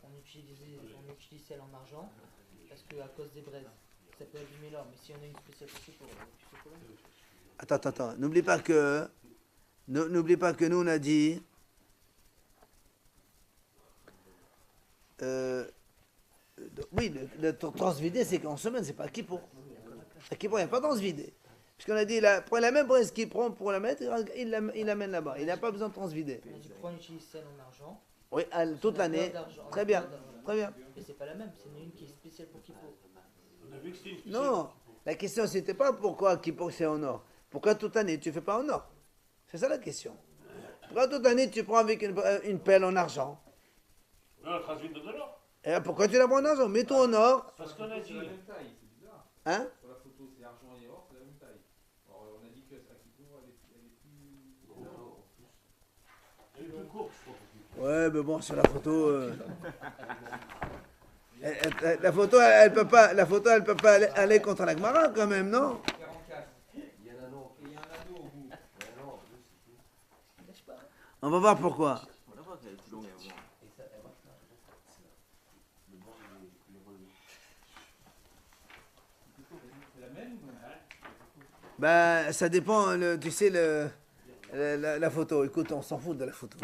on utilise celle en argent, parce qu'à cause des braises, ça peut abîmer l'or, mais si on a une spéciale aussi pour plus de problème. Attends. N'oublie pas que nous on a dit oui, le transvidé c'est qu'en semaine, c'est pas à Kippour. À Kippour, il n'y a pas de transvidé. Puisqu'on a dit, prend la même braise qu'il prend pour la mettre, il l'amène là-bas. Il n'a pas besoin de transvider. On a dit pourquoi on utilise celle en argent. Oui, toute l'année. Très bien. Très bien. Mais c'est pas la même, c'est une qui est spéciale pour Kippour. On a vu que c'était une spéciale. Non, la question c'était pas pourquoi Kippour c'est en or. Pourquoi toute l'année tu fais pas en or? C'est ça la question. Pourquoi toute l'année tu prends avec une pelle en argent? Non, la transvite de l'or. Et pourquoi tu la prends en argent? Mets-toi en or. Parce qu'on a dit. C'est la même taille, c'est bizarre. Hein? Sur la photo, c'est argent et or, c'est la même taille. Alors, on a dit que à Kippour, elle est plus. Elle est plus courte, je crois. Ouais, mais bon, sur la photo. La photo, elle peut pas aller contre la Gemara quand même, non? 44. Il y en a non. Et il y a un anneau au bout. Non, en plus, c'est tout. On va voir pourquoi. On la voit qu'elle est plus longue. Et ça, elle marche là. Le bord, il est relevé. C'est la même ou Ben, ça dépend, tu sais, la photo. Écoute, on s'en fout de la photo.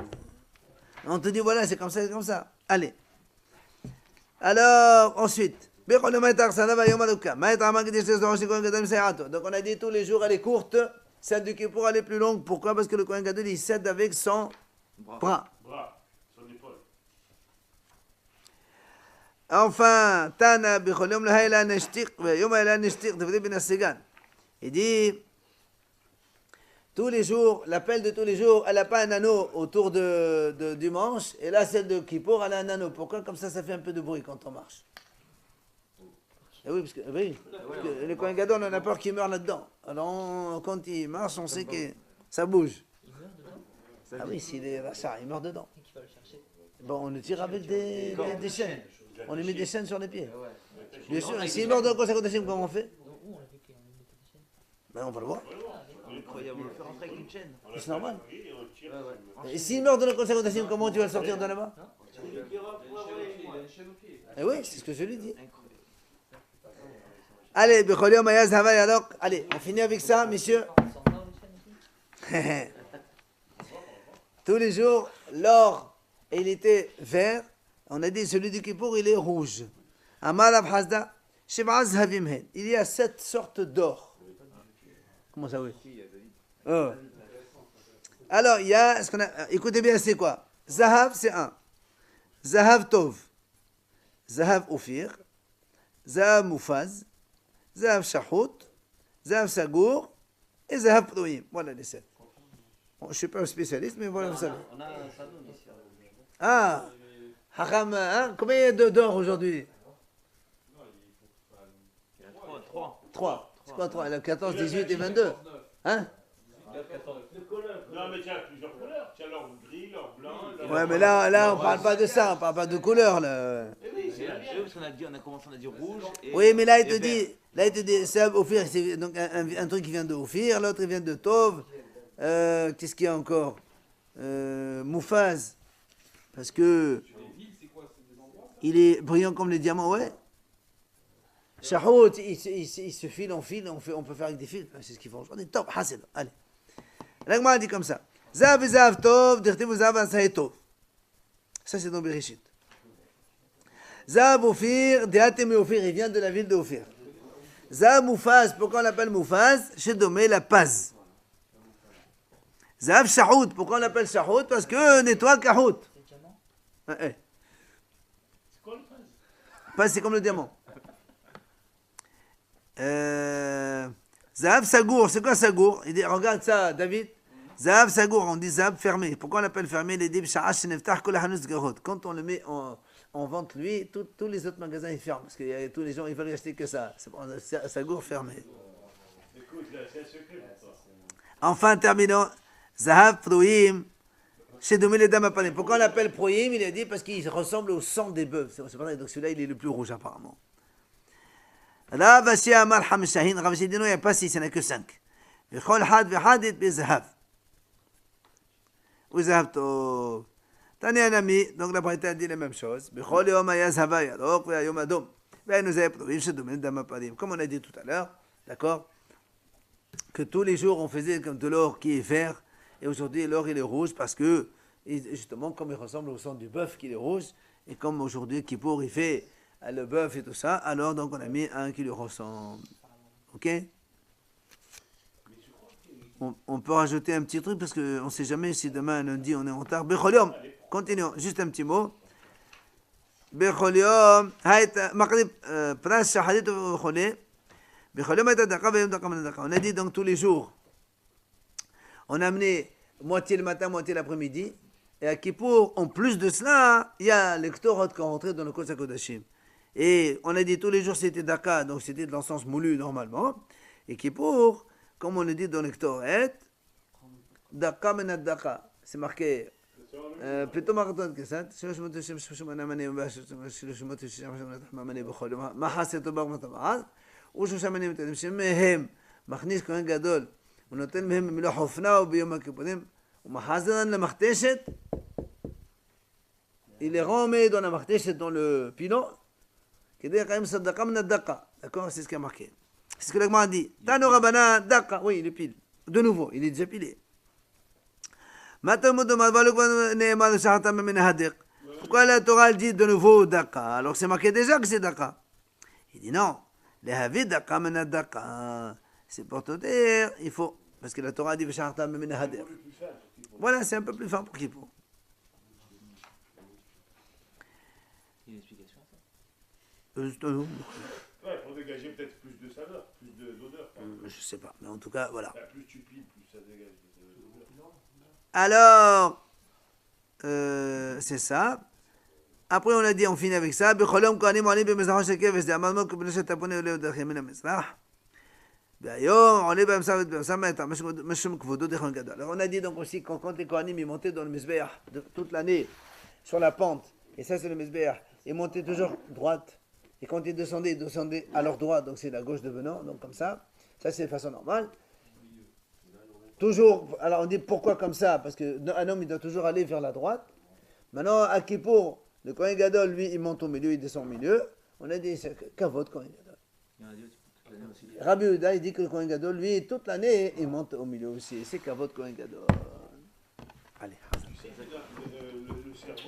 On te dit, voilà, c'est comme ça, c'est comme ça. Allez. Alors, ensuite. Donc, on a dit tous les jours, elle est courte Celle du Kippour, elle est plus longue. Pourquoi? Parce que le Kohen Gadol, il cède avec son bras. Bras, son épaule. Enfin, Tana b'chol yom lahayla neshtiq, yom lahayla neshtiq, devrait ben Segan. Il dit, tous les jours, l'appel de tous les jours, elle n'a pas un anneau autour du manche, et là, celle de Kippour, elle a un anneau. Pourquoi? Comme ça fait un peu de bruit quand on marche. Eh oui, parce que le Kohen Gadol, on a peur qu'il meure là-dedans. Alors, quand il marche, on sait que ça bouge. Il meurt dedans Ah oui, s'il est rachat, il meurt dedans. et qu'il va le chercher. Bon, on le tire avec des chaînes. On lui met des chaînes sur les pieds. Ouais. Bien sûr, s'il meurt dans le conseil de comment on fait? Donc, où on l'a vu qu'on lui mettait des chaînes? Ben, on va le voir. Incroyable, on le fait rentrer avec une chaîne. C'est normal. Et on tire. Et s'il meurt dans le conseil de comment tu vas le sortir de là-bas? Il a une chaîne au pied. Eh oui, c'est ce que je lui dis. Incroyable. Allez, Bechol Yom Hayaz Havay, alors, allez, on finit avec ça, messieurs. Ils sont morts, les chaînes aussi. Tous les jours, l'or, il était vert. On a dit, celui du Kippour, il est rouge. Amar Rav Hasda, Shiv'a Zhavim Hen. Il y a 7 sortes d'or. Comment ça, oui? Oh. Alors, il y a, ce qu'on a, écoutez bien, c'est quoi? Zahav, c'est un. Zahav Tov. Zahav Ophir. Zahav Moufaz. Zahav Shahout. Zahav Sagour. Et Zahav Prouim. Voilà les 7. Bon, je ne suis pas un spécialiste, mais voilà, vous savez. On a un salon ici. Ah, Hakam, hein? Combien il y a d'or aujourd'hui? Il y a 3. 3. C'est quoi 3? Il y a 14, 18 et 22. Hein? Non, mais tu as plusieurs couleurs. Tu as l'or gris, l'or blanc. l'or- Ouais, mais là, on parle pas de ça, on parle pas de couleur, là. Oui, c'est la Oui, parce qu'on a dit, on a commencé, on a dit rouge. Et, Oui, mais là, il te et dit, c'est Ophir, c'est donc un truc qui vient de Ophir, l'autre, il vient de Tov. Qu'est-ce qu'il y a encore? Moufaz. Parce que il est brillant comme les diamants, ouais. Shahout, il se file en fil, on peut faire avec des fils. C'est ce qu'ils font aujourd'hui. Top, hasil. Allez. L'agma dit comme ça. Zav et Zav Tov, dirtiv Zav Asahe Tov. Ça, c'est dans Bereshit. Zav Ophir, Deatem Ophir, il vient de la ville de Ophir. Zav Moufaz, pourquoi on l'appelle Moufaz? Chez Domé, la Paz. Zav Shahout, pourquoi on l'appelle Shahout? Parce que nettoie Kahout. C'est le diamant. C'est quoi le phase? Paz, c'est comme le diamant. Zahav Sagour, c'est quoi Sagour? Il dit, regarde ça, David. Zahav Sagour, on dit Zahav fermé. Pourquoi on l'appelle fermé? Il dit, quand on le met en vente, lui, tous les autres magasins, ils ferment. Parce que tous les gens, ils veulent acheter que ça. C'est pour Sagour fermé. Écoute, là, c'est un secret pour toi. Enfin, terminons. Zahav Proïm. Chez Domé les dames à paner. Pourquoi on l'appelle Proïm? Il a dit, parce qu'il ressemble au sang des bœufs. C'est pour ça, donc celui-là, il est le plus rouge, apparemment. Rav Ashi Amar Hamshahin, Rav Ashi dit non, il n'y a pas 6, il n'y en a que 5. V'chol had v'hadit b'zahav. Ou zahav tov. Tani un ami, donc la Braïta dit la même chose. V'chol yom haya zahava yarok v'yom adom. V'ay nous avez provim chez Domaine d'Amapadim. Comme on a dit tout à l'heure, d'accord, que tous les jours on faisait comme de l'or qui est vert, et aujourd'hui l'or il est rouge parce que, justement, comme il ressemble au sang du bœuf qui est rouge, et comme aujourd'hui Kippour il fait le bœuf et tout ça, alors donc on a mis un qui lui ressemble. Ok? On peut rajouter un petit truc parce qu'on ne sait jamais si demain lundi on est en retard. Becholium, continuons, juste un petit mot. Becholium, prince shahadit becholium. Becholium est daka, on a dit donc tous les jours. On a amené moitié le matin, moitié l'après-midi. Et à Kippour, en plus de cela, il y a les Ktorot qui ont rentré dans le Kodesh HaKodashim. Et on a dit tous les jours c'était Daka, donc c'était de l'encens moulu normalement. Et Kippour, comme on le dit dans le Ktoret, Daka menat Daka. C'est marqué. Plutôt marathon que ça. שמהם מכניס כהן גדול ונותן מהם במלוא חופנה וביום הכיפורים ומחזרן למכתשת, il les remet dans la martèche, dans le pilon. D'accord, c'est ce qui a marqué. C'est ce que l'agma a dit. Tano Rabana, Daka. Oui, il pile. De nouveau, il est déjà pilé. Pourquoi la Torah dit de nouveau Daka? Alors c'est marqué déjà que c'est Daka. Il dit non. C'est pour te dire, il faut Parce que la Torah dit Vesharta Memena C'est Hader. un peu plus simple. Voilà, c'est un peu plus fin pour Kippour. Il y a une explication à ça. Ouais, pour dégager peut-être plus de saveur, plus d'odeur. Je sais pas, mais en tout cas, voilà. Plus tu piles, plus ça dégage de l'odeur. Alors, c'est ça. Après, on a dit, on finit avec ça. B'cholom kohanim olim b'mezrach shekev, c'est amendement que b'nei shetapone oleh odach yamin hamezrach. B'ayom, on est b'amsa v'b'amsa ma'etam, meshum kvodo dechon gadol. Alors, on a dit donc aussi, quand les kohanim, ils montaient dans le mezbeach toute l'année, sur la pente, et ça, c'est le mezbeach, ils montaient toujours droite, et quand ils descendaient à leur droite, donc c'est la gauche devenant, donc comme ça c'est de façon normale. Toujours, alors on dit pourquoi comme ça? Parce qu'un homme, il doit toujours aller vers la droite. Maintenant, à Kippour, le Kohen Gadol, lui, il monte au milieu, il descend au milieu. On a dit, c'est Kavod Kohen Gadol. Il y en a dit toute l'année aussi. Rabbi Yehuda, il dit que le Kohen Gadol, lui, toute l'année, il monte au milieu aussi. C'est Kavod Kohen Gadol. Allez, Le cerveau.